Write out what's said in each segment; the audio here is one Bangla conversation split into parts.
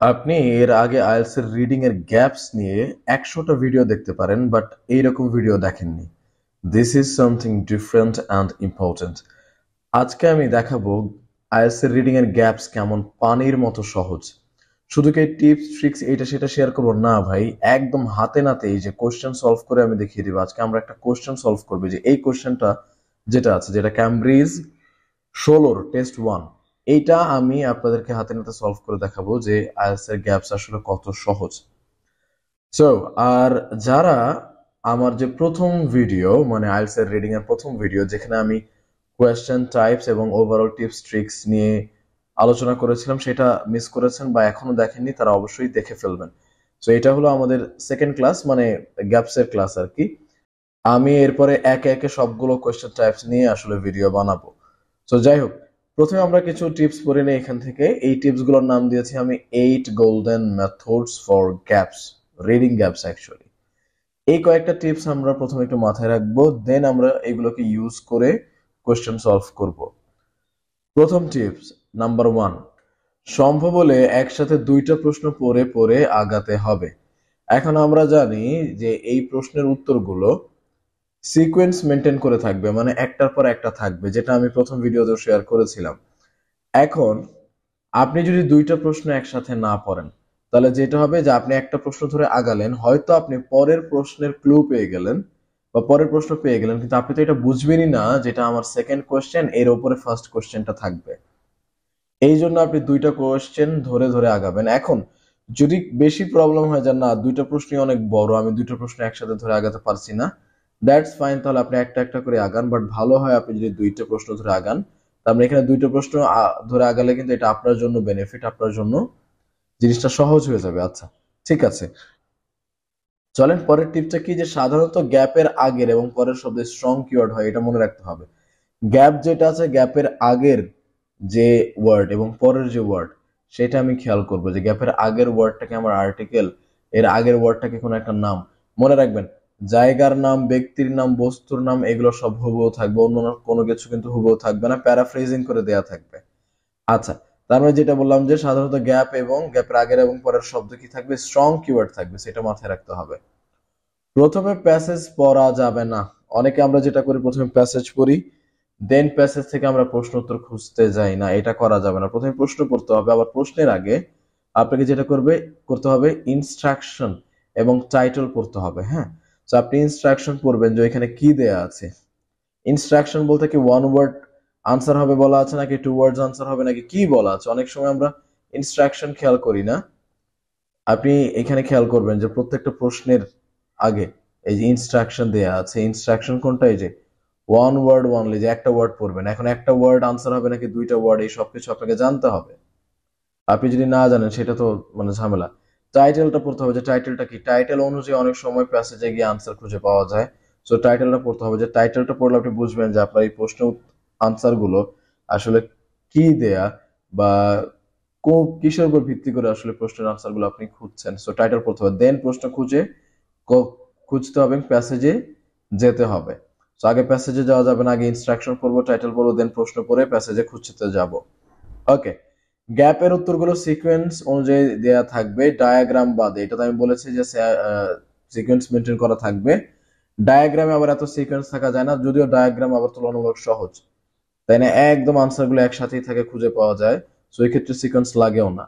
আপনি এর আগে আইএলটিএস এর রিডিং এর গ্যাপস নিয়ে 100টা ভিডিও দেখতে পারেন, বাট এইরকম ভিডিও দেখেননি। This is something different and important. আজকে আমি দেখাবো আইএলটিএস এর রিডিং এর গ্যাপস কেমন পানির মতো সহজ। শুধু কি টিপস ট্রিক্স এটা সেটা শেয়ার করবো না ভাই, একদম হাতে নাতে এই যে কোশ্চেন সলভ করে আমি দেখিয়ে দিব। আজকে আমরা একটা কোশ্চেন সলভ করবো, যে এই কোশ্চেনটা যেটা আছে, যেটা ক্যামব্রিজ 16 টেস্ট 1, এইটা আমি আপনাদেরকে হাতে নাতে সলভ করে দেখাবো যে আইএলটিএস এর গ্যাপস আসলে কত সহজ। সো আর যারা আমার যে প্রথম ভিডিও, মানে আইএলটিএস এর রিডিং এর প্রথম ভিডিও, যেখানে আমি কোয়েশ্চেন টাইপস এবং ওভারঅল টিপস ট্রিক্স নিয়ে আলোচনা করেছিলাম, সেটা মিস করেছেন বা এখনো দেখেননি, তারা অবশ্যই দেখে ফেলবেন। সো এটা হলো আমাদের সেকেন্ড ক্লাস, মানে গ্যাপসের ক্লাস আর কি। আমি এরপরে একে একে সবগুলো কোয়েশ্চেন টাইপস নিয়ে আসলে ভিডিও বানাবো। তো যাই হোক, প্রথমে আমরা কিছু টিপস পড়ে নিই এখান থেকে। এই টিপস গুলোর নাম দিয়েছি আমি 8 golden methods for gaps, reading gaps actually. এই কয়েকটা টিপস আমরা প্রথমে একটু মাথায় রাখবো, দেন আমরা এগুলোকে ইউজ করে কোয়েশ্চেন সলভ করব। প্রথম টিপস নাম্বার 1, সম্ভব হলে একসাথে দুইটা প্রশ্ন পড়ে পড়ে আগাতে হবে। এখন আমরা জানি যে এই প্রশ্নের উত্তরগুলো সিকোয়েন্স মেনটেন করে থাকবে, মানে একটার পর একটা থাকবে, যেটা আমি প্রথম ভিডিওতে শেয়ার করেছিলাম। এখন আপনি যদি দুইটা প্রশ্ন একসাথে না পড়েন, তাহলে যেটা হবে যে আপনি একটা প্রশ্ন ধরে আগালেন, হয়তো আপনি পরের প্রশ্নের ক্লু পেয়ে গেলেন বা পরের প্রশ্ন পেয়ে গেলেন, কিন্তু আপনি তো এটা বুঝবেনই না যেটা আমার সেকেন্ড কোয়েশ্চেন এর উপরে ফার্স্ট কোয়েশ্চেনটা থাকবে। এই জন্য আপনি দুইটা কোয়েশ্চেন ধরে ধরে আগাবেন। এখন যদি বেশি প্রবলেম হয় যে না, দুইটা প্রশ্নই অনেক বড়, আমি দুইটা প্রশ্ন একসাথে ধরে আগাতে পারছি না, দ্যাটস ফাইন, তাহলে আপনি একটা একটা করে আগান। বাট ভালো হয় আপনি যদি দুইটা প্রশ্ন ধরে আগান। তার মানে এখানে দুইটা প্রশ্ন ধরে আগালে কিন্তু এটা আপনার জন্য বেনিফিট, আপনার জন্য জিনিসটা সহজ হয়ে যাবে। আচ্ছা, ঠিক আছে, চলেন পরের টিপটা কি, যে সাধারণত গ্যাপের আগের এবং পরের শব্দে স্ট্রং কিওয়ার্ড হয়, এটা মনে রাখতে হবে। গ্যাপ যেটা আছে, গ্যাপের আগের যে ওয়ার্ড এবং পরের যে ওয়ার্ড, সেটা আমি খেয়াল করবো যে গ্যাপের আগের ওয়ার্ডটাকে আমার আর্টিকেল, এর আগের ওয়ার্ডটাকে কোনো একটা নাম। মনে রাখবেন, জায়গার নাম, ব্যক্তির নাম, বস্তুর নাম, এগুলো সব হুবহু থাকবে, অন্য কোনো কিছু কিন্তু হুবহু থাকবে না, প্যারাফ্রেজিং করে দেয়া থাকবে। আচ্ছা, তার মানে যেটা বললাম যে সাধারণত গ্যাপ এবং গ্যাপের আগের এবং পরের শব্দ কি থাকবে, স্ট্রং কিওয়ার্ড থাকবে, সেটা মাথায় রাখতে হবে। প্রথমে প্যাসেজ পড়া যাবে না। অনেকে আমরা যেটা করি, প্রথমে প্যাসেজ পড়ি, দেন প্যাসেজ থেকে আমরা প্রশ্ন উত্তর খুঁজতে যাই না, এটা করা যাবে না। প্রথমে প্রশ্ন পড়তে হবে, আবার প্রশ্নের আগে আপনাকে যেটা করতে হবে ইনস্ট্রাকশন এবং টাইটেল পড়তে হবে। হ্যাঁ, তো আপনি ইনস্ট্রাকশন পড়বেন যে এখানে কি দেয়া আছে। ইনস্ট্রাকশন বলতে কি ওয়ান ওয়ার্ড আনসার হবে বলা আছে, নাকি টু ওয়ার্ডস আনসার হবে, নাকি কি বলা আছে? অনেক সময় আমরা ইনস্ট্রাকশন খেয়াল করি না। আপনি এখানে খেয়াল করবেন যে প্রত্যেকটা প্রশ্নের আগে এই যে ইনস্ট্রাকশন দেয়া আছে, ইনস্ট্রাকশন কোনটা, এই যে ওয়ান ওয়ার্ড ওয়ানলি, যে একটা ওয়ার্ড পড়বেন। এখন একটা ওয়ার্ড আনসার হবে নাকি দুইটা ওয়ার্ড, এই সবকিছু আপনাকে জানতে হবে। আপনি যদি না জানেন সেটা তো মানে ঝামেলা। টাইটেলটা পড়তে হবে, যে টাইটেলটা কি, টাইটেল অনুযায়ী অনেক সময় প্যাসেজে গিয়ে আনসার খুঁজে পাওয়া যায়। সো টাইটেলটা পড়তে হবে, যে টাইটেলটা পড়লে আপনি বুঝবেন যে আপনার এই প্রশ্ন আনসার গুলো আসলে কি দেয়া, বা কিসের উপর ভিত্তি করে আসলে প্রশ্নের আনসার গুলো আপনি খুঁজছেন। সো টাইটেল পড়তে হবে, দেন প্রশ্ন খুঁজতে হবে, প্যাসেজে যেতে হবে। তো আগে প্যাসেজে যাওয়া যাবে না, আগে ইনস্ট্রাকশন পড়বো, টাইটেল পড়বো, দেন প্রশ্ন পড়ে প্যাসেজে খুঁজতে যাব। ওকে, গ্যাপের উত্তরগুলো সিকোয়েন্স অনুযায়ী দেয়া থাকবে, ডায়াগ্রাম বাদে। এটা তো আমি বলেছি যে সিকোয়েন্স মেনটেন করা থাকবে। ডায়াগ্রামে আবার এত সিকোয়েন্স থাকা যায় না, যদিও ডায়াগ্রাম আবার তুলনামূলক সহজ, তাই না? একদম আনসার গুলো একসাথেই থাকে, খুঁজে পাওয়া যায়। সো এই ক্ষেত্রে সিকোয়েন্স লাগেও না।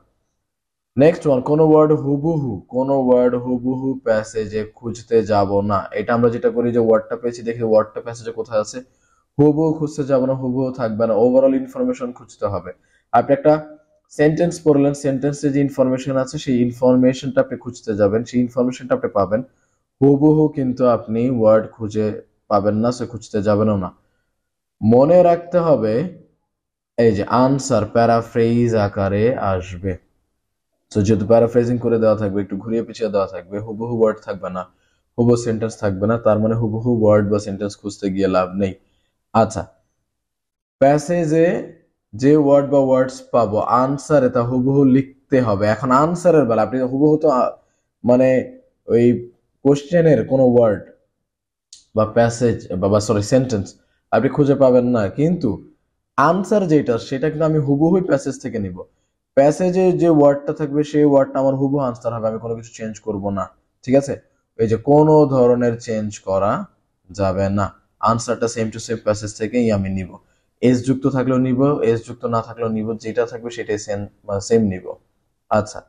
নেক্সট ওয়ান, কোনো ওয়ার্ড হুবহু প্যাসেজে খুঁজতে যাব না। এটা আমরা যেটা করি, যে ওয়ার্ডটা পেয়েছি, দেখি ওয়ার্ডটা প্যাসেজে কোথায় আছে, হুবহু খুঁজতে যাব না, হুবহু থাকবে না, ওভারঅল ইনফরমেশন খুঁজতে হবে। আপনি একটা সেন্টেন্স পড়লেন, সেন্টেন্সে যে ইনফরমেশন আছে সেই ইনফরমেশনটা আপনি খুঁজতে যাবেন, সেই ইনফরমেশনটা আপনি পাবেন। হুবহু কিন্তু আপনি ওয়ার্ড খুঁজে পাবেন না, সে খুঁজতে যাবেনও না। মনে রাখতে হবে এই যে আনসার প্যারাফ্রেজ আকারে আসবে। তো যেহেতু প্যারাফ্রেজিং করে দেওয়া থাকবে, একটু ঘুরিয়ে পিছিয়ে দেওয়া থাকবে, হুবহু ওয়ার্ড থাকবে না, হুবহু সেন্টেন্স থাকবে না, তার মানে হুবহু ওয়ার্ড বা সেন্টেন্স খুঁজতে গিয়ে লাভ নেই। আচ্ছা, প্যাসেজে যে ওয়ার্ড বা ওয়ার্ডস পাবো, আনসারে তা হুবহু লিখতে হবে। এখন আনসারের বেলা আপনি হুবহু তো মানে ওই কোশ্চেনের কোনো ওয়ার্ড বা প্যাসেজ বা সরি সেন্টেন্স আপনি খুঁজে পাবেন না, কিন্তু আনসার যেটা সেটা কিন্তু আমি হুবহুই প্যাসেজ থেকে নিব। প্যাসেজে যে ওয়ার্ডটা থাকবে সেই ওয়ার্ডটা আমার হুবহু আনসার হবে, আমি কোনো কিছু চেঞ্জ করব না। ঠিক আছে, এই যে কোনো ধরনের চেঞ্জ করা যাবে না, আনসারটা সেম টু সেম প্যাসেজ থেকেই আমি নিব। এস যুক্ত থাকলেও নিব, এস যুক্ত না থাকলেও নিব, যেটা থাকবে সেটাই সেম সেম নিব। আচ্ছা,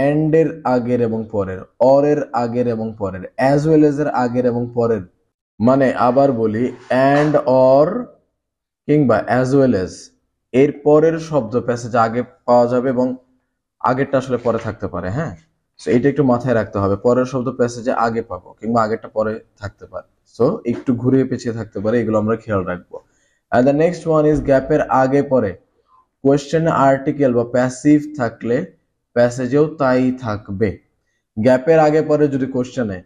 এন্ড এর আগের এবং পরের, অর এর আগের এবং পরের, অ্যাজ ওয়েল এজ এর আগের এবং পরের, মানে আবার বলি, অ্যান্ড অর কিংবা অ্যাজ ওয়েল এজ এর পরের শব্দ প্যাসেজে আগে পাওয়া যাবে এবং আগেরটা আসলে পরে থাকতে পারে। হ্যাঁ, সো এটা একটু মাথায় রাখতে হবে, পরের শব্দ প্যাসেজে আগে পাবো কিংবা আগেরটা পরে থাকতে পারে, সো একটু ঘুরিয়ে পেছিয়ে থাকতে পারে, এগুলো আমরা খেয়াল রাখবো। আর দ্য নেক্সট ওয়ান ইজ গ্যাপের আগে পরে কোয়েশ্চেন আর্টিকেল বা প্যাসিভ থাকলে প্যাসেজেও তাই থাকবে। গ্যাপের আগে পরে যদি কোয়েশ্চেনে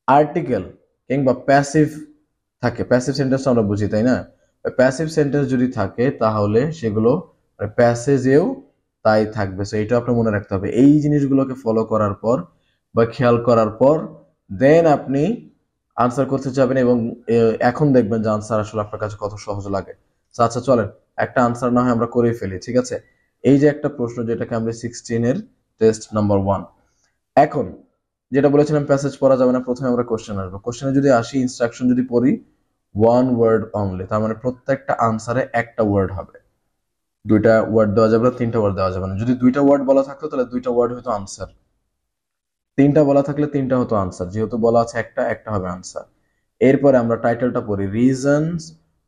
আর্টিকেল কিংবা প্যাসিভ থাকে, প্যাসিভ সেন্টেন্স আমরা বুঝি তাই না, প্যাসিভ সেন্টেন্স যদি থাকে তাহলে সেগুলো প্যাসেজেও তাই থাকবে। সো এটা আপনি মনে রাখতে হবে। এই জিনিসগুলোকে ফলো করার পর বা খেয়াল করার পর দেন আপনি আনসার করতে যাবেন এবং এখন দেখবেন যে আনসার আসলে আপনার কাছে কত সহজ লাগে। আচ্ছা চলেন একটা আনসার না হয় আমরা করেই ফেলি, ঠিক আছে। এই যে একটা প্রশ্ন যেটাকে আমরা 16 এর টেস্ট নাম্বার 1, এখন যেটা বলেছিলাম প্যাসেজ পড়া যাবে না, প্রথমে আমরা কোশ্চেন আসবো। কোশ্চেনে যদি আসি, ইনস্ট্রাকশন যদি পড়ি 1 ওয়ার্ড অনলি, তার মানে প্রত্যেকটা আনসারে একটা ওয়ার্ড হবে, দুইটা ওয়ার্ড দেওয়া যাবে না, তিনটা ওয়ার্ড দেওয়া যাবে না। যদি দুইটা ওয়ার্ড বলা থাকতো তাহলে দুইটা ওয়ার্ড হতো আনসার, তিনটা বলা থাকলে তিনটা হতো আনসার, যেহেতু বলা আছে একটা, একটা হবে আনসার। এরপরে আমরা টাইটেলটা পড়ি, reasons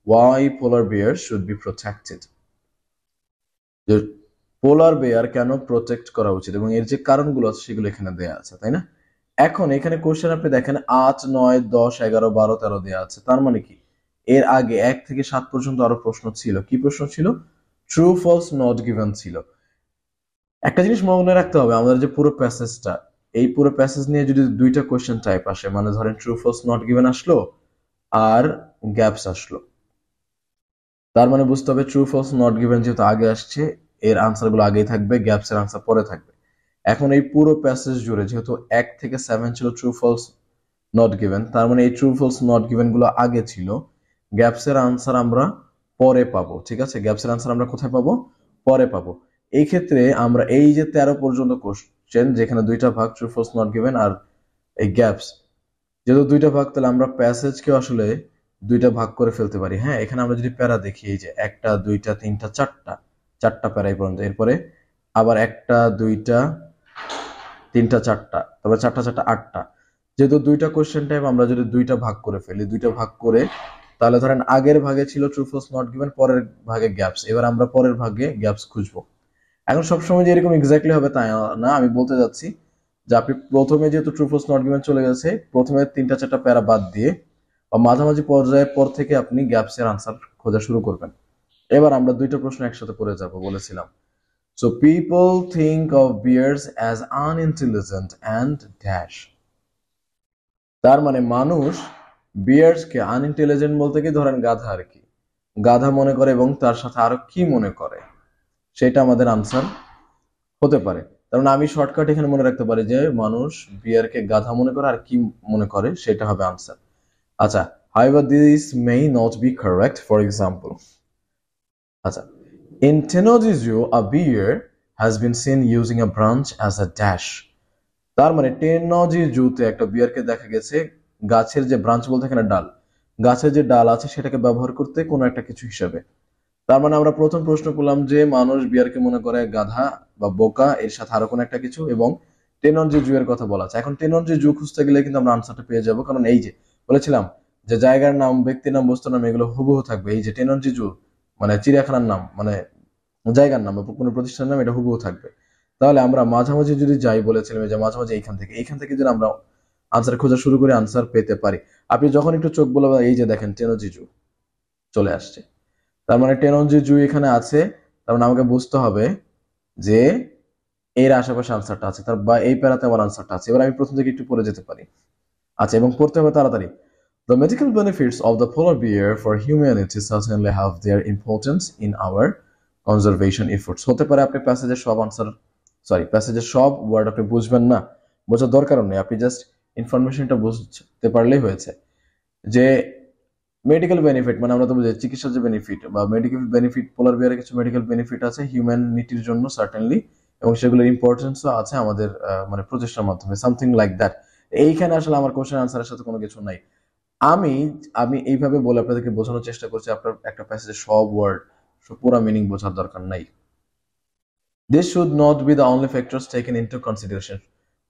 why polar bear should be protected, যে পোলার বেয়ার কেন প্রোটেক্ট করা উচিত এবং এর যে কারণগুলো আছে সেগুলো এখানে দেয়া আছে, তাই না। এখন এখানে কোশ্চেন আপনি দেখেন 8, 9, 10, 11, 12, 13 দেওয়া আছে, তার মানে কি এর আগে 1 থেকে 7 পর্যন্ত আরো প্রশ্ন ছিল। কি প্রশ্ন ছিল? ট্রু ফলস নট গিভেন ছিল। একটা জিনিস মনে রাখতে হবে, আমাদের যে পুরো প্যাসেজটা, এই পুরো প্যাসেজ নিয়ে যদি দুইটা কোশ্চেন টাইপ আসে, মানে ধরেন ট্রু ফলস নট গিভেন আসলো আর গ্যাপস আসলো, তার মানে বুঝতে হবে ট্রু ফলস নট গিভেন যেহেতু আগে আসছে এর আনসার গুলো আগেই থাকবে, গ্যাপস এর আনসার পরে থাকবে। এখন এই পুরো প্যাসেজ জুড়ে যেহেতু 1 থেকে 7 ছিল ট্রু ফলস নট গিভেন, তার মানে এই ট্রু ফলস নট গিভেন গুলো আগে ছিল, গ্যাপস এর আনসার আমরা পরে পাবো। ঠিক আছে, গ্যাপস এর আনসার আমরা কোথায় পাবো? পরে পাবো। এই ক্ষেত্রে আমরা এই যে 13 পর্যন্ত কোশ্চেন যেখানে দুইটা ভাগ ট্রু ফলস নট গিভেন আর এই গ্যাপস, যেহেতু দুইটা ভাগ তাহলে আমরা প্যাসেজকে আসলে দুইটা ভাগ করে ফেলতে পারি। হ্যাঁ, এখানে আমরা যদি প্যারা দেখি, এই যে একটা, দুইটা, তিনটা, চারটা, চারটা প্যারা এই পর্যন্ত, এরপরে আবার একটা, দুইটা, তিনটা, চারটা, তারপরে চারটা, চারটা, আটটা। যেহেতু দুইটা কোশ্চেন টাইপ আমরা যদি দুইটা ভাগ করে ফেলি, দুইটা ভাগ করে, তাহলে ধরেন আগের ভাগে ছিল ট্রু ফলস নট গিভেন, পরের ভাগে গ্যাপস, এবার আমরা পরের ভাগে গ্যাপস খুঁজবো। এখন সবসময় যে এরকম এক্স্যাক্টলি হবে তাই না, আমি বলতে যাচ্ছি যে আপনি প্রথমে যেহেতু ট্রু ফলস নট গিভেন চলে গেছে, প্রথমে তিনটা চারটা প্যারা বাদ দিয়ে বা মাঝামাঝি পর্যায়ের পর থেকে আপনি গ্যাপস এর আনসার খোঁজা শুরু করবেন। এবার আমরা দুইটা প্রশ্ন একসাথে পড়ে যাব বলেছিলাম। So people think of bears as unintelligent and dash. তার মানে মানুষ বিয়ার্সকে আনইন্টেলিজেন্ট বলতে কি ধরেন গাধা আর কি, গাধা মনে করে এবং তার সাথে আরো কি মনে করে সেটা আমাদের আনসার হতে পারে। কারণ আমি শর্টকাট এখানে মনে রাখতে পারি যে মানুষ বিয়ারকে গাধা মনে করে আর কি মনে করে সেটা হবে আনসার। আচ্ছা, however this may not be correct, for example. আচ্ছা, in Tennoji Zoo a bear has been seen using a branch as a dash. তার মানে টেনজি জুতে একটা বিয়ারকে দেখা গেছে গাছের যে ব্রাঞ্চ বলতে এখানে ডাল, গাছের যে ডাল আছে সেটাকে ব্যবহার করতে কোনো একটা কিছু হিসাবে। তার মানে আমরা প্রথম প্রশ্ন করলাম যে মানুষ বিয়ারকে মনে করে গাধা বা বোকা, এর সাথে আরো কোনো একটা কিছু, এবং টেনজি জু এর কথা বলা আছে। এখন টেনজি জু খুঁজতে গেলে কিন্তু আমরা আনসারটা পেয়ে যাবো, কারণ এই যে বলেছিলাম যে জায়গার নাম, ব্যক্তির নাম, বস্তুর নাম এগুলো হুবহু থাকবে। এই যে টেনজি জু মানে চিড়িয়াখানার নাম, মানে জায়গার নাম বা কোনো প্রতিষ্ঠানের নাম, এটা হুবহু থাকবে। তাহলে আমরা মাঝামাঝি যদি যাই, বলেছিলাম যে মাঝামাঝি এইখান থেকে যদি আমরা আনসার খোঁজা শুরু করে আনসার পেতে পারি। আপনি যখন একটু চোখ বলে এই যে দেখেন টেনজি জু চলে আসছে, তার মানে টেনজি জু এখানে আছে, তার মানে আমাকে বুঝতে হবে যে এর আশেপাশে আনসারটা আছে, তার বা এই প্যারাতে আমার আনসারটা আছে। এবার আমি প্রথম থেকে একটু পড়ে যেতে পারি। আচ্ছা, এবং পড়তে হবে তাড়াতাড়ি। The medical benefits of the polar bear for humanity certainly have their importance in our conservation efforts. হতে পারে আপনি প্যাসেজের সব আনসার, প্যাসেজের সব ওয়ার্ড আপনি বুঝবেন না, বোঝার দরকারও নেই, আপনি জাস্ট ইনফরমেশনটা বুঝতে পারলেই হয়েছে। যে মেডিকেল বেনিফিট মানে আমরা তো বুঝি চিকিৎসার যে বেনিফিট বা মেডিকেল বেনিফিট, পোলার বিয়ারে কিছু মেডিকেল বেনিফিট আছে হিউম্যানিটির জন্য সার্টেনলি, এবং সেগুলোর ইম্পর্টেন্সও আছে আমাদের মানে প্রচেষ্টার মাধ্যমে, সামথিং লাইক দ্যাট। এইখানে আসলে আমার কোশ্চেন আনসারের সাথে কোনো কিছু নাই। আমি আমি এইভাবে বলে আপনাদেরকে বোঝানোর চেষ্টা করছি, আপনার একটা প্যাসেজের সব ওয়ার্ড পুরো মিনিং বোঝার দরকার নাই। This should not be the only factors taken into consideration,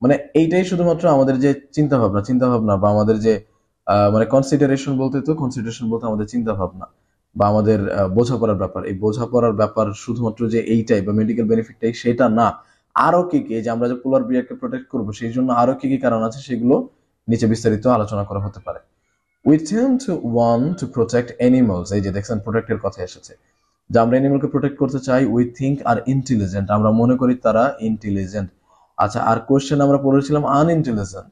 মানে এইটাই শুধুমাত্র আমাদের যে চিন্তা ভাবনা বা আমাদের যে মানে কনসিডারেশন বলতে আমাদের চিন্তা ভাবনা বা আমাদের বোঝাপড়ার ব্যাপার, এই বোঝাপড়ার ব্যাপার শুধুমাত্র যে এইটাই বা মেডিকেল বেনিফিটটাই সেটা না। আরো কি কি, যে আমরা যে পোলার বিয়ারকে প্রোটেক্ট করবো সেই জন্য আরো কি কি কারণ আছে সেগুলো নিচে বিস্তারিত আলোচনা করা হতে পারে। We tend to want to protect animals, এই যে দেখছেন প্রোটেক্টের কথা এসেছে, যে আমরা অ্যানিমালকে প্রোটেক্ট করতে চাই। উই থিঙ্ক আর ইন্টেলিজেন্ট, আমরা মনে করি তারা ইন্টেলিজেন্ট। আচ্ছা, আর কোশ্চেন আমরা পড়েছিলাম আনইন্টেলিজেন্ট।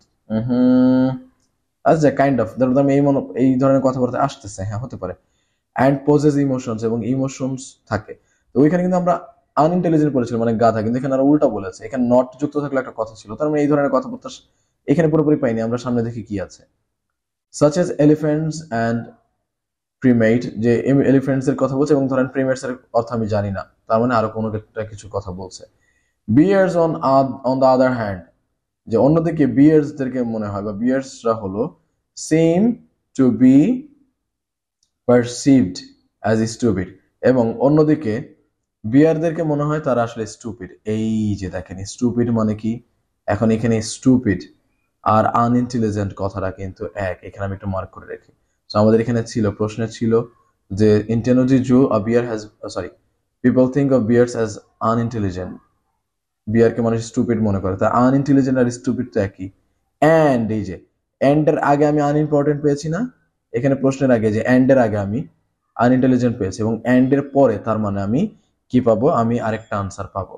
আচ্ছা, কাইন্ড অফ ধরো আমি এই ধরনের কথাবার্তা আসতেছে, হ্যাঁ হতে পারে। অ্যান্ড পজেস ইমোশনস, এবং ইমোশনস থাকে। তো ওইখানে কিন্তু আমরা আনইন্টেলিজেন্ট পড়েছিলাম মানে গাধা, কিন্তু এখানে আরো উল্টা বলেছে, এখানে নট যুক্ত থাকলে একটা কথা ছিল, তার মানে এই ধরনের কথাবার্তা এখানে পুরোপুরি পাইনি। আমরা সামনে দেখি কি আছে। such as elephants and প্রিমেট, যে এলিফ্যান্টস এর কথা বলছে, এবং ধরেন প্রিমেটস এর অর্থ আমি জানি না, তার মানে আরো কোনো একটা কিছু কথা বলছে। Bears on the other hand, যে অন্যদিকে বিয়ার্স দেরকে মনে হয় বা বিয়ার্সরা হলো seem to be perceived as stupid, এবং অন্যদিকে বিয়ারদেরকে মনে হয় তারা আসলে স্টুপিড। এই যে দেখেন স্টুপিড মানে কি, এখন এখানে স্টুপিড আর আনইন্টেলিজেন্ট কথাটা কিন্তু এক, এখানে আমি একটু মার্ক করে রাখি। তো আমাদের এখানে ছিল, প্রশ্নে ছিল যে in Tennoji zoo a bear has, sorry, people think of bears as unintelligent, বিয়ারকে মানুষ স্টুপিড মনে করে, তা আনইন্টেলিজেন্ট আর স্টুপিড তো একই। অ্যান্ড এই যে অ্যান্ড এর আগে আমি আনইম্পর্টেন্ট পেয়েছি না, এখানে প্রশ্নের আগে যে অ্যান্ড এর আগে আমি আনইন্টেলিজেন্ট পেয়েছি, এবং অ্যান্ড এর পরে তার মানে আমি কি পাবো, আমি আরেকটা আনসার পাবো,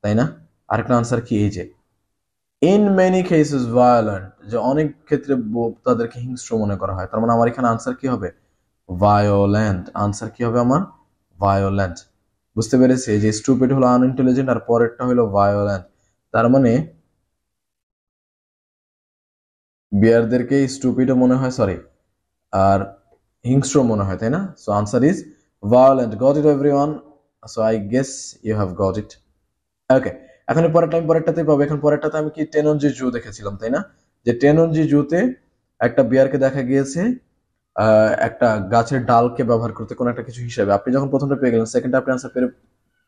তাই না? আরেকটা আনসার কি, এই যে ইন মেনি কেসেস ভায়োলেন্ট, যে অনেক ক্ষেত্রে তাদেরকে হিংস্র মনে করা হয়, তার মানে আমার এখানে আনসার কি হবে, ভায়োলেন্ট। আনসার কি হবে আমার, ভায়োলেন্ট। বুঝতে পেরেছি, যে স্টুপিড হলো আনইন্টেলিজেন্ট আর পরেরটা হলো ভায়োলেন্ট, তার মানে বিয়ারদেরকে স্টুপিডও মনে হয়, সরি, আর হিংস্র মনে হয়, তাই না? So answer is violent. Got it everyone? So I guess you have got it. Okay, এখন পরেরটা আমি পরেরটাতে পাবো। এখন পরেরটাতে আমি কি টেননজি জু দেখেছিলাম, তাই না? যে টেননজি জুতে একটা বিয়ারকে দেখা গিয়েছে একটা গাছের ডালকে ব্যবহার করতে কোনো একটা কিছু হিসেবে। আপনি যখন প্রথমটা পেয়ে গেলেন, সেকেন্ডটা আপনি আনসার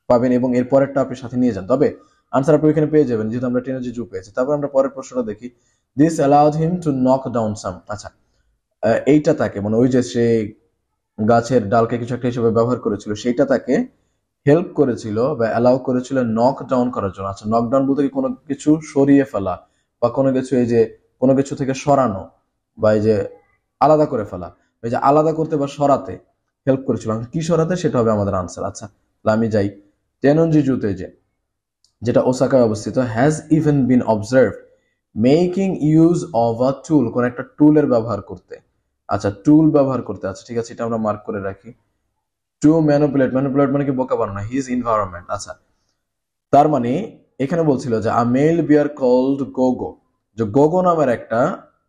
পাবেন এবং এর পরেরটা আপনি সাথে নিয়ে যান, তবে আনসার আপনি ওইখানে পেয়ে যাবেন, যেহেতু আমরা টেননজি জু পেয়েছি। তারপর আমরা পরের প্রশ্নটা দেখি। This allowed him to knock down some. আচ্ছা, এইটা তাকে মানে ওই যে সে গাছের ডালকে কিছু একটা হিসেবে ব্যবহার করেছিল, সেইটা তাকে হেল্প করেছিল বা অ্যালাউ করেছিল নক ডাউন করার জন্য। আচ্ছা, নক ডাউন বলতে কি কোনো কিছু সরিয়ে ফেলা বা কোনো কিছু, এই যে কোনো কিছু থেকে সরানো বা এই যে আলাদা করে ফেলা, এই যে আলাদা করতে বা সরাতে হেল্প করেছিল। কি সরাতে, সেটা হবে আমাদের আনসার। আচ্ছা, তাহলে আমি যাই টেননজি জুতে, যেটা ওসাকায় অবস্থিত, has even been observe making use of a tool, কোন একটা টুলের ব্যবহার করতে। আচ্ছা, টুল ব্যবহার করতে, আচ্ছা ঠিক আছে, এটা আমরা মার্ক করে রাখি। টু ম্যানিপুলেট, ম্যানিপুলেট মানে কি বোকা বানানো, হিজ এনভায়রনমেন্ট। আচ্ছা, তার মানে এখানে বলছিল যে আ মেল বিয়ার কল্ড গোগো, যে গোগো নামের একটা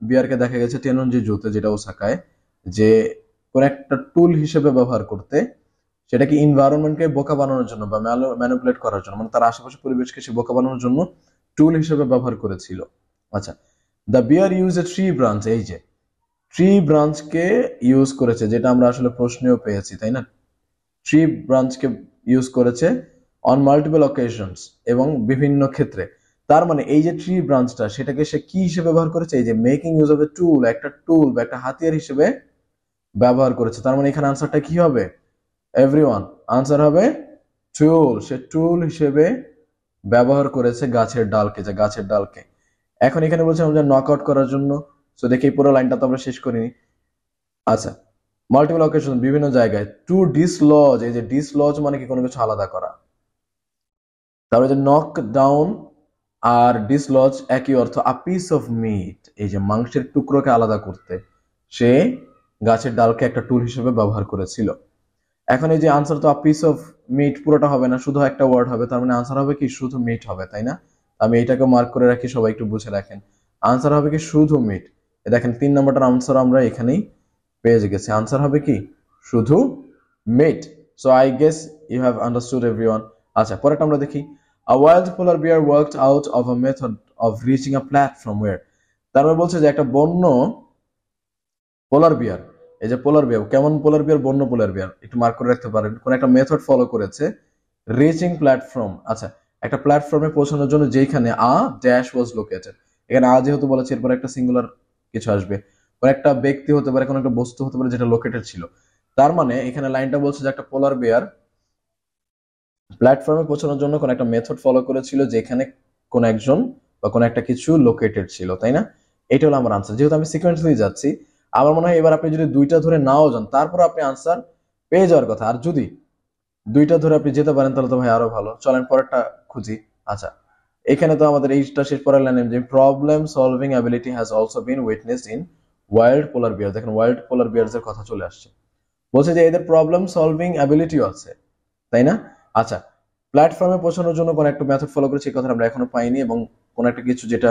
বিয়ারকে দেখা গেছে টেননজি জুতে, যেটা ওসাকায়, যে কোন একটা টুল হিসেবে ব্যবহার করতে, সেটা কি এনভায়রনমেন্টকে বোকা বানানোর জন্য বা ম্যানিপুলেট করার জন্য, মানে তার আশেপাশে পরিবেশকে সে বোকা বানানোর জন্য টুল হিসেবে ব্যবহার করেছিল। আচ্ছা, the bear use a tree branch, এই যে ট্রি ব্রাঞ্চকে ইউজ করেছে, যেটা আমরা আসলে প্রশ্নেও পেয়েছি, তাই না? ট্রি ব্রাঞ্চকে ইউজ করেছে অন মাল্টিপল অকেশনস, এবং বিভিন্ন ক্ষেত্রে। তার মানে এই যে ট্রি ব্রাঞ্চটা, সেটাকে সে কি হিসেবে ব্যবহার করেছে, এই যে মেকিং ইউজ অফ এ টুল, একটা টুল বা একটা হাতিয়ার হিসেবে ব্যবহার করেছে। তার মানে এখানে আনসারটা কি হবে এভরিওয়ান? আনসার হবে টুল। সে টুল হিসেবে ব্যবহার করেছে গাছের ডালকে, যে গাছের ডালকে। এখন এখানে বলছে আমাদের নক আউট করার জন্য। সো দেখি পুরো লাইনটা তো আমরা শেষ করিনি। আচ্ছা, মাল্টিপল অকেশন, বিভিন্ন জায়গায়। টু ডিসলজ, এই যে ডিসলজ মানে কি কোনো কিছু আলাদা করা। তারপরে যে নক ডাউন আর ডিসলজ একই অর্থ, আ পিস অফ মিট, এই যে মাংসের টুকরোকে আলাদা করতে সে গাছের ডালকে একটা টুল হিসেবে ব্যবহার করেছিল। এখন এই যে আনসার তো আ পিস অফ মিট পুরোটা হবে না, শুধু একটা ওয়ার্ড হবে, তার মানে আনসার হবে কি শুধু মিট হবে, তাই না? আমি এটাকে মার্ক করে রাখি, সবাই একটু বুঝে রাখেন। আনসার হবে কি শুধু মিট। দেখেন 3 নম্বরটার আনসার আমরা এখানেই পেয়ে গেছে। আনসার হবে কি শুধু mate. So I guess you have understood everyone. আচ্ছা পরেরটা আমরা দেখি। A wild polar bear worked out of a method of reaching a platform where, তার মানে বলছে যে একটা বন্য পোলার বিয়ার, এই যে পোলার বিয়ার, কেমন পোলার বিয়ার, বন্য পোলার বিয়ার, একটু মার্ক করে রাখতে পারেন, কোন একটা মেথড ফলো করেছে রিচিং প্ল্যাটফর্ম। আচ্ছা একটা প্ল্যাটফর্মে পৌঁছানোর জন্য যেখানে আ ড্যাশ ওয়াজ লোকেটেড, এখানে আ যেহেতু বলেছে এরপর একটা সিঙ্গুলার কিছু আসবে, কোন একটা ব্যক্তি হতে পারে, কোন একটা বস্তু হতে পারে যেটা লোকেটেড ছিল। তার মানে এখানে লাইনটা বলছে যে একটা পোলার বিয়ার প্ল্যাটফর্মে পৌঁছানোর জন্য কোন একটা মেথড ফলো করেছিল যেখানে কোন একজন বা কোন একটা কিছু লোকেটেড ছিল, তাই না? এটা হলো আমার আনসার। যেহেতু আমি সিকোয়েন্সলি যাচ্ছি, আমার মনে হয় এবার আপনি যদি দুইটা ধরে নাও যান তারপর আপনি আনসার পেয়ে যাওয়ার কথা। আর যদি দুইটা ধরে আপনি যেতে পারেন তাহলে তো ভাই আরো ভালো। চলেন পরেরটা খুঁজি। আচ্ছা এখানে তো আমাদের এইটা শেষ পরের লাইনে যে problem solving ability has also been witnessed in wild polar bear. দেখেন ওয়াইল্ড পোলার বিয়ার্স এর কথা চলে আসছে, বলছে যে এদের প্রবলেম সলভিং অ্যাবিলিটিও আছে, তাই না? আচ্ছা প্ল্যাটফর্মে পৌঁছানোর জন্য কোন একটা মেথড ফলো করেছে এই কথা আমরা এখনো পাইনি, এবং কোন একটা কিছু যেটা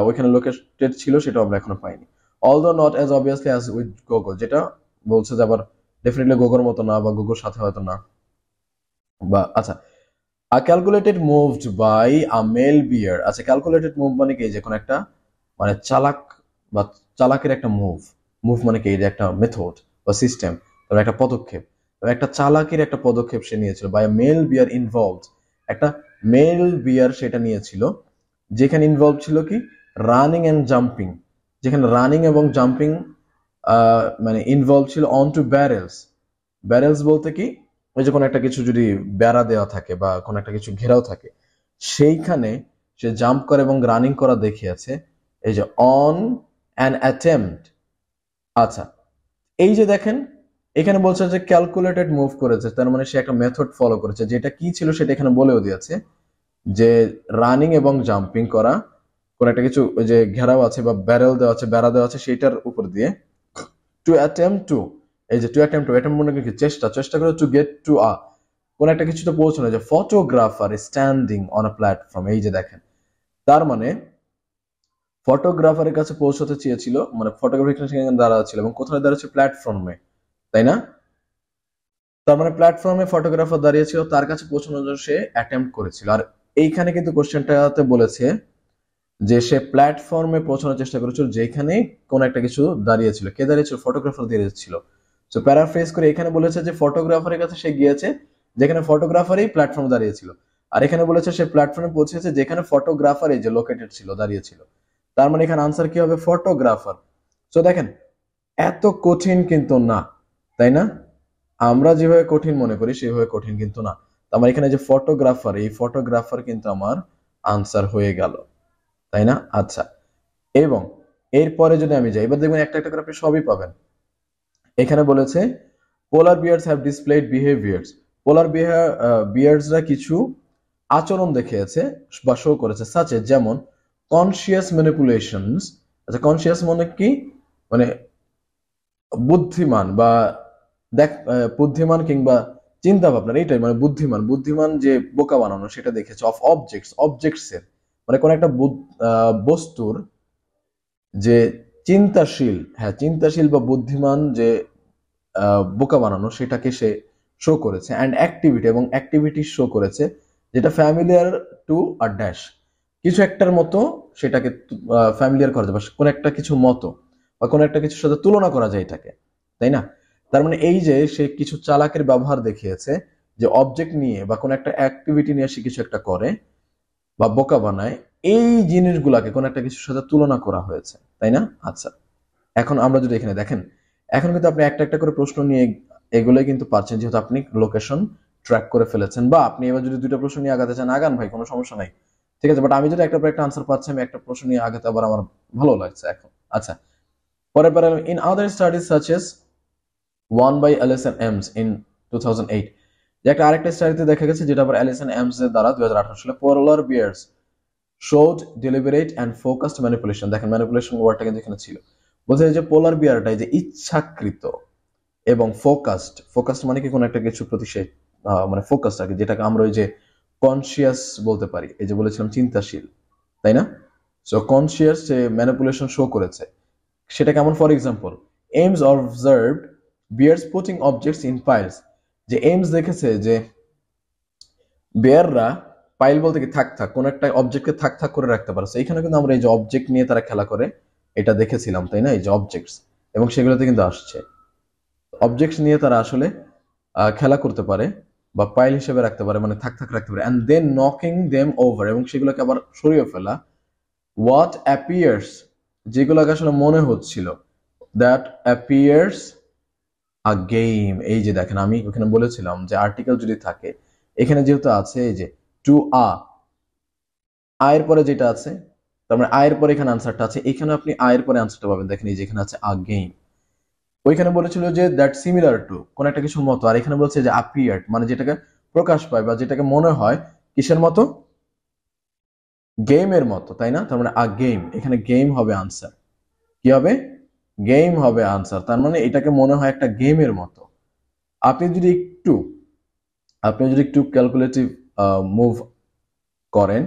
ওইখানে লোকেটেড ছিল সেটা আমরা এখনো পাইনি। Although not as obviously as with Gogo, যেটা বলছে যে আবার ডেফিনেটলি গোগোর মতো না বা গোগোর সাথে হয়তো না। বা আচ্ছা a calculated moved by a male bear. আচ্ছা ক্যালকুলেটেড মুভ মানে কি, যে কোন একটা মানে চালাক বা চালাকের একটা মুভ, মুভ মানে কি যে একটা মেথড বা সিস্টেম, তবে একটা পদক্ষেপ, তবে একটা চালাকের একটা পদক্ষেপ সে নিয়েছিল। বাই মেল বিয়ার ইনভলভড, একটা মেল বিয়ার সেটা নিয়েছিল যেখানে ইনভলভ ছিল কি রানিং এন্ড জাম্পিং, যেখানে রানিং এবং জাম্পিং মানে ইনভলভ ছিল অন টু ব্যারেলস। ব্যারেলস বলতে কি ওই যে কোনো একটা কিছু যদি বেড়া দেওয়া থাকে বা কোনো একটা কিছু ঘেরাও থাকে সেইখানে সে জাম্প করে এবং রানিং করা দেখিয়েছে, এই যে অন অ্যান অ্যাটেম্পট। আচ্ছা এই যে দেখেন এখানে বলছে যে ক্যালকুলেটেড মুভ করেছে, তার মানে সে একটা মেথড ফলো করেছে, যেটা কি ছিল সেটা এখানে বলেও দিয়েছে যে রানিং এবং জাম্পিং করা, কোন একটা কিছু ওই যে ঘেরাও আছে বা ব্যারেল দেওয়া আছে, বেড়া দেওয়া আছে সেইটার উপর দিয়ে, টু অ্যাটেম্প টু, এই যে টু অ্যাটেম্প টু, অ্যাটেম্প মনে করি চেষ্টা, চেষ্টা করে টু গেট টু আ, কোন একটা কিছুতে পৌঁছানো, যে photographer standing on a platform. এই যে দেখেন তার মানে ফটোগ্রাফারের কাছে পৌঁছতে চেয়েছিল, মানে ফটোগ্রাফি সেখানে দাঁড়া ছিল এবং কোথায় দাঁড়াচ্ছে প্ল্যাটফর্মে, তাই না? তার মানে প্ল্যাটফর্মে ফটোগ্রাফার দাঁড়িয়েছিল, তার কাছে পৌঁছানোর জন্য সে অ্যাটেম্প করেছিল। আর এইখানে কিন্তু কোশ্চেনটাতে বলেছে যে সে প্ল্যাটফর্মে পৌঁছানোর চেষ্টা করেছিল যেখানে কোন একটা কিছু দাঁড়িয়েছিল। কে দাঁড়িয়েছিল? ফটোগ্রাফার দাঁড়িয়েছিল। তো প্যারাফ্রেজ করে এখানে বলেছে যে ফটোগ্রাফারের কাছে সে গিয়েছে যেখানে ফটোগ্রাফারই প্ল্যাটফর্ম দাঁড়িয়েছিল, আর এখানে বলেছে সে প্ল্যাটফর্মে পৌঁছেছে যেখানে ফটোগ্রাফারই যে লোকেটেড ছিল দাঁড়িয়েছিল। তার মানে এখানে আনসার কি হবে? ফটোগ্রাফার। তো দেখেন এত কঠিন কিন্তু না, তাই না? আমরা যেভাবে কঠিন মনে করি সেভাবে কঠিন কিন্তু না। আমার এখানে যে ফটোগ্রাফার, এই ফটোগ্রাফার কিন্তু আমার আনসার হয়ে গেল, তাই না? আচ্ছা এবং এরপরে যদি আমি যাই, এবার দেখবেন একটা একটা করে আপনি সবই পাবেন। এখানে বলেছে পোলার বিয়ার্স হ্যাভ ডিসপ্লেড বিহেভিয়ার্স। পোলার বিয়ার্সরা কিছু আচরণ দেখিয়েছে বা শো করেছে, সাচে যেমন কনসিয়াস ম্যানিপুলেশনস। আচ্ছা কনসিয়াস মানে কি, মানে বুদ্ধিমান বা দেখ বুদ্ধিমান কিংবা চিন্তা ভাবনার এইটাই, মানে বুদ্ধিমান, বুদ্ধিমান যে বোকা বানানো সেটা দেখেছে। অফ অবজেক্টস, অবজেক্টস এর মানে কোন একটা বস্তুর যে চিন্তাশীল, হ্যাঁ চিন্তাশীল বা বুদ্ধিমান যে বোকা বানানো সেটাকে সে শো করেছে। অ্যান্ড অ্যাক্টিভিটি, এবং অ্যাক্টিভিটি শো করেছে যেটা ফ্যামিলিয়ার টু আর ড্যাশ, কিছু একটার মতো সেটাকে ফ্যামিলিয়ার করা যায় বা কোন একটা কিছু মতো বা কোন একটা কিছুর সাথে তুলনা করা যায় এটাকে, তাই না? তার মানে এই যে সে কিছু চালাকের ব্যবহার দেখিয়েছে যে অবজেক্ট নিয়ে বা কোন একটা অ্যাক্টিভিটি নিয়ে সে কিছু একটা করে বা বোকা বানায়, এই জিনিসগুলাকে কোন একটা কিছুর সাথে তুলনা করা হয়েছে, তাই না? আচ্ছা এখন আমরা যদি এখানে দেখেন, এখন কিন্তু আপনি একটা একটা করে প্রশ্ন নিয়ে এগুলোই কিন্তু পাচ্ছেন, যেহেতু আপনি লোকেশন ট্র্যাক করে ফেলেছেন। বা আপনি এবার যদি দুইটা প্রশ্ন নিয়ে আগাতে চান আগান ভাই, কোনো সমস্যা নাই, ঠিক আছে। বাট আমি যদি একটা পর একটা আনসার পাচ্ছি, আমি একটা প্রশ্ন নিয়ে আগাতে আবার আমার ভালো লাগছে এখন। আচ্ছা পরের পরে in other studies such as one by Alison Ames in 2008, যে একটা আরেকটা স্টাডিতে দেখা গেছে যেটা আবার অ্যালিসন এমস এর দ্বারা 2018 সালে, polar bears showed deliberate and focused manipulation. দেখেন ম্যানিপুলেশন ওয়ার্ডটা কিন্তু এখানে ছিল, বলছে যে পোলার বিয়ারটাই যে ইচ্ছাকৃত এবং ফোকাসড, ফোকাসড মানে কি কোন একটা কিছু প্রতি সে মানে ফোকাসড আর কি, যেটাকে আমরা ওই যে কনসিয়াস বলতে পারি, এই যে বলেছিলাম চিন্তাশীল, তাই না? সো কনসিয়াস যে ম্যানিপুলেশন শো করেছে সেটা কেমন? For example Ames observed bears putting objects in piles. যে এইমস দেখেছে যে বেয়াররা পাইল বলতে কি থাক থাক কোন একটা অবজেক্টকে থাক থাক করে রাখতে পারে। এইখানে কিন্তু আমরা এই যে অবজেক্ট নিয়ে তারা খেলা করে এটা দেখেছিলাম, তাই না? এই যে অবজেক্টস, এবং সেগুলোতে কিন্তু আসছে অবজেক্টস নিয়ে তারা আসলে খেলা করতে পারে বা পাইল হিসেবে রাখতে পারে, মানে থাক থাক রাখতে পারে। And then knocking them over, এবং সেগুলোকে আবার সরিয়ে ফেলা। হোয়াট অ্যাপিয়ার্স, যেগুলোকে আসলে মনে হচ্ছিল, দ্যাট অ্যাপিয়ার্স আ গেম। এই যে দেখেন আমি ওখানে বলেছিলাম যে আর্টিকেল যদি থাকে, এখানে যেহেতু আছে এই যে টু আয়ের পরে যেটা আছে, তার মানে আয়ের পরে এখানে আনসারটা আছে, এখানে আপনি আয়ের পরে আনসারটা পাবেন। দেখেন এই যে এখানে আছে আ গেম। ওইখানে বলেছিল যে দ্যাট সিমিলার টু, কোন একটা কিছুর মতো, আর এখানে বলছে যে অ্যাপিয়ার্ড, মানে যেটাকে প্রকাশ পায় বা যেটাকে মনে হয় কিসের মতো, গেমের মতো, তাই না? তার মানে আ গেম, এখানে গেম হবে আনসার। কি হবে? গেম হবে আনসার। তার মানে এটাকে মনে হয় একটা গেমের মতো। আপনি যদি একটু ক্যালকুলেটিভ মুভ করেন,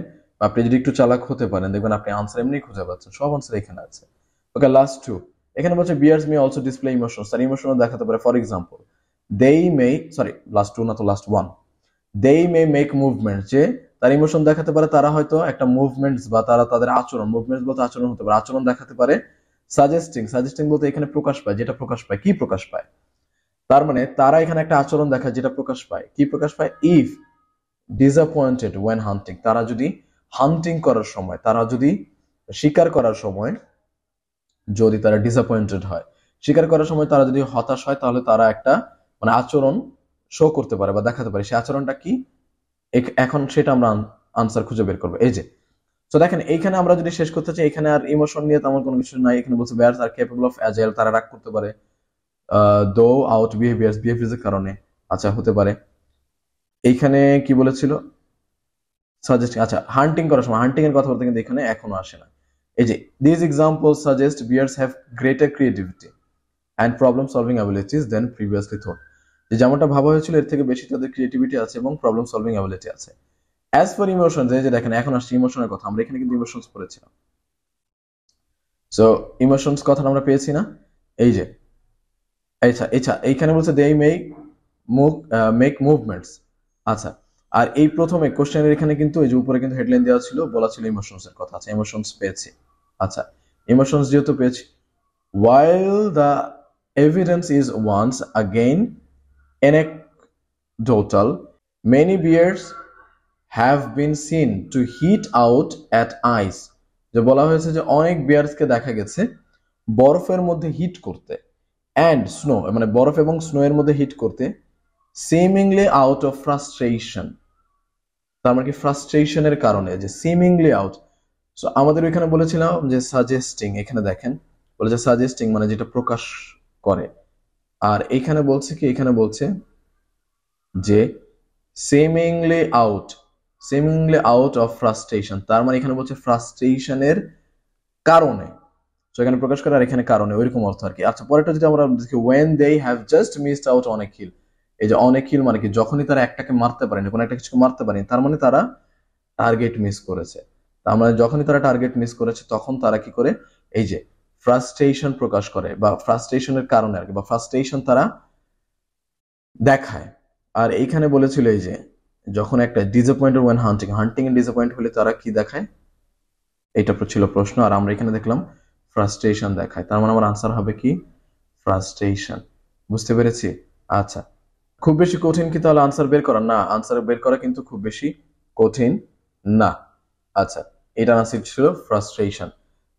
আপনি যদি একটু চালাক হতে পারেন, দেখবেন আপনি আনসার এমনি খুঁজে পাচ্ছেন। সব আনসার এখানে আছে। ওকে, লাস্ট টু। এখানে বলছে বিয়ার্স মে অলসো ডিসপ্লে ইমোশনস, তার ইমোশনও দেখাতে পারে। ফর এক্সাম্পল, দেই মে, সরি লাস্ট টু না তো লাস্ট ওয়ান, দেই মে মেক মুভমেন্ট, যে তার ইমোশন দেখাতে পারে, তারা হয়তো একটা মুভমেন্টস বা তারা তাদের আচরণ, মুভমেন্টস বলতে আচরণ হতে পারে, আচরণ দেখাতে পারে। সাজেস্টিং বলতে এখানে প্রকাশ পায়, যেটা প্রকাশ পায়। কি প্রকাশ পায়? তার মানে তারা এখানে একটা আচরণ দেখায় যেটা প্রকাশ পায়। কি প্রকাশ পায়? ইফ ডিসঅ্যাপয়েন্টেড ওয়েন হান্টিং, তারা যদি হান্টিং করার সময়, তারা যদি শিকার করার সময় যদি তারা ডিসঅ্যাপয়েন্টেড হয়, শিকার করার সময় তারা যদি হতাশ হয়, তাহলে তারা একটা মানে আচরণ শো করতে পারে বা দেখাতে পারে। সেই আচরণটা কি, এখন সেটা আমরা আনসার খুঁজে বের করবো। এই যে তো দেখেন এইখানে আমরা যদি শেষ করতে চাই, এখানে আর ইমোশন নিয়ে তেমন কোনো কিছু নাই। এখানে বলছে Beers R capable of agile, তারা রাগ করতে পারে দো আউট বিহেভিয়ার্স এর কারণে। আচ্ছা, হতে পারে। এইখানে কি বলেছিল? সাজেস্টিং, আচ্ছা হান্টিং করার সময়, হান্টিং এর কথা বলতে কিন্তু এখানে এখনো আসে না। এই যে this example suggest bears have greater creativity and problem solving abilities than previously thought, যে যেমনটা ভাবা হয়েছিল এর থেকে বেশি তাদের ক্রিয়েটিভিটি আছে এবং প্রবলেম সলভিং অ্যাবিলিটি আছে। অ্যাজ ফর ইমোশনস, এই যে দেখেন এখন আসছে ইমোশনের কথা, আমরা এখানে কিন্তু ইমোশনস পড়েছিলাম। সো ইমোশনস কথা আমরা পেয়েছি না? এই যে এইখানে বলছে দে মেক মুভমেন্টস। আচ্ছা, আর এই প্রথমে কোশ্চেনের এখানে কিন্তু এই যে উপরে কিন্তু হেডলাইন দেওয়া ছিল, বলা ছিল ইমোশনস এর কথা। আচ্ছা, ইমোশনস পেয়েছি। আচ্ছা, ইমোশনস যেহেতু পেয়েছি, while the evidence is once again anecdotal, many bears have been seen to heat out at ice, যে বলা হয়েছে যে অনেক বিয়ার্সকে দেখা গেছে বরফের মধ্যে হিট করতে, অ্যান্ড স্নো, মানে বরফ এবং স্নো এর মধ্যে হিট করতে, সিমিংলি আউট অফ ফ্রাস্ট্রেশন, তার মানে কি ফ্রাস্ট্রেশনের কারণে, যে সিমিংলি আউট। সো আমাদের ওইখানে বলেছিলাম যে সাজেস্টিং, এখানে দেখেন বলেছে সাজেস্টিং মানে যেটা প্রকাশ করে, আর এখানে বলছে কি, এখানে বলছে যে সিমিংলি আউট অফ ফ্রাস্ট্রেশন, তার মানে এখানে বলছে ফ্রাস্ট্রেশনের কারণে। তো এখানে প্রকাশ করে আর এখানে কারণে, ওইরকম অর্থ আর কি। আচ্ছা, পরেরটা যদি আমরা দেখি, when they have just missed out on a kill, এই যে অনেক কিল মানে কি, যখনই তারা একটাকে মারতে পারেনি, কোনো একটা কিছুকে মারতে পারেনি, তার মানে তারা টার্গেট মিস করেছে। তার মানে যখনই তারা টার্গেট মিস করেছে, তখন তারা কি করে, এই যে ফ্রাস্ট্রেশন প্রকাশ করে বা ফ্রাস্ট্রেশনের কারণে আর কি, বা ফ্রাস্ট্রেশন তারা দেখায়। আর এইখানে বলেছিল এই যে যখন একটা disappointed when hunting a disappoint হলে তারা কি দেখায়, এটা ছিল প্রশ্ন। আর আমরা এখানে দেখলাম ফ্রাস্ট্রেশন দেখায়, তার মানে আমার আনসার হবে কি, ফ্রাস্ট্রেশন। বুঝতে পেরেছি? আচ্ছা, খুব বেশি কঠিন কি তাহলে আনসার বের করা? না, আনসার বের করা কিন্তু খুব বেশি কঠিন না। আচ্ছা, এটা আনসার ছিল ফ্রাস্ট্রেশন।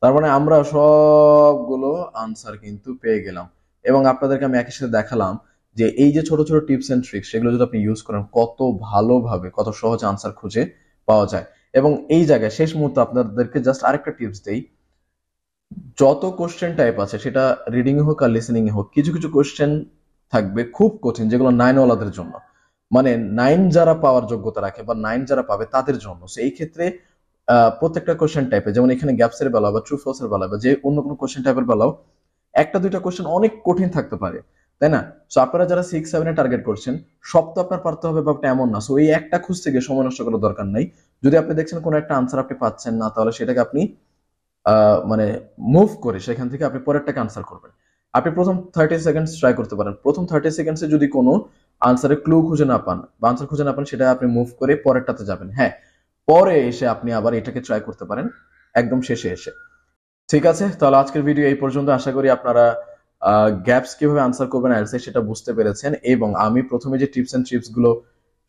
তার মানে আমরা সবগুলো আনসার কিন্তু পেয়ে গেলাম, এবং আপনাদেরকে আমি একই সাথে দেখালাম যে এই যে ছোট ছোট টিপস এন্ড ট্রিক্স, সেগুলো যদি আপনি ইউজ করেন, কত ভালোভাবে কত সহজে আনসার খুঁজে পাওয়া যায়। এবং এই জায়গায় শেষ মুহূর্তে আপনাদেরকে জাস্ট আরেকটা টিপস দেই, যত কোশ্চেন টাইপ আছে, সেটা রিডিং এ হোক আর লিসেনিং এ হোক, কিছু কিছু কোশ্চেন থাকবে খুব কঠিন, যেগুলো 9 ওয়ালাদের জন্য, মানে 9 যারা পাওয়ার যোগ্যতা রাখে বা 9 যারা পাবে তাদের জন্য। সো এই ক্ষেত্রে প্রত্যেকটা কোশ্চেন টাইপে, যেমন এখানে গ্যাপস এর বেলা বা ট্রু ফলস এর বেলা বা যে অন্য কোনো কোশ্চেন টাইপের বেলাও একটা দুইটা কোশ্চেন অনেক কঠিন থাকতে পারে, তাই না? সো আপনারা যারা 6-7 এ টার্গেট করছেন, সব তো আপনার পারতে হবে ব্যাপারটা এমন না। সো এই একটা খুঁজতে গিয়ে সময় নষ্ট করার দরকার নাই। যদি আপনি দেখছেন কোনো একটা আনসার আপনি পাচ্ছেন না, তাহলে সেটাকে আপনি মানে মুভ করে সেখান থেকে আপনি পরেরটাকে আনসার করবেন। আপনি প্রথম 30 সেকেন্ডস ট্রাই করতে পারেন। প্রথম 30 সেকেন্ডসে যদি কোনো আনসারের ক্লু খুঁজে না পান বা আনসার খুঁজে না পান, সেটা আপনি মুভ করে পরেরটাতে যাবেন। হ্যাঁ, পরে এসে আপনি আবার এটাকে ট্রাই করতে পারেন একদম শেষে এসে। ঠিক আছে, তাহলে আজকের ভিডিও এই পর্যন্ত। আশা করি আপনারা গ্যাপস কিভাবে আনসার করবেন আইএলটিএস সেটা বুঝতে পেরেছেন, এবং আমি প্রথমে যে টিপস এন্ড ট্রিক্স গুলো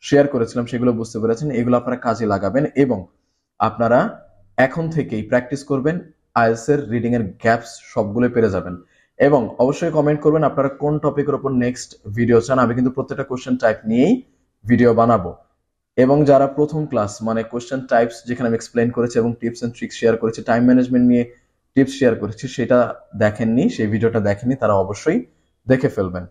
শেয়ার করেছিলাম সেগুলো বুঝতে পেরেছেন। এগুলো আপনারা কাজে লাগাবেন এবং আপনারা এখন থেকেই প্র্যাকটিস করবেন। আইএলটিএস এর রিডিং এর গ্যাপস সবগুলো পেরে যাবেন। এবং অবশ্যই কমেন্ট করবেন আপনারা কোন টপিকের উপর নেক্সট ভিডিও চান। আমি কিন্তু প্রত্যেকটা কোশ্চেন টাইপ নিয়েই ভিডিও বানাবো। এবং যারা প্রথম ক্লাস মানে কোশ্চেন টাইপস যেখানে আমি এক্সপ্লেন করেছি এবং টিপস এন্ড ট্রিক্স শেয়ার করেছি, টাইম ম্যানেজমেন্ট নিয়ে টিপস শেয়ার করেছি, সেটা দেখেননি, সেই ভিডিওটা দেখেননি, তারা অবশ্যই দেখে ফেলবেন।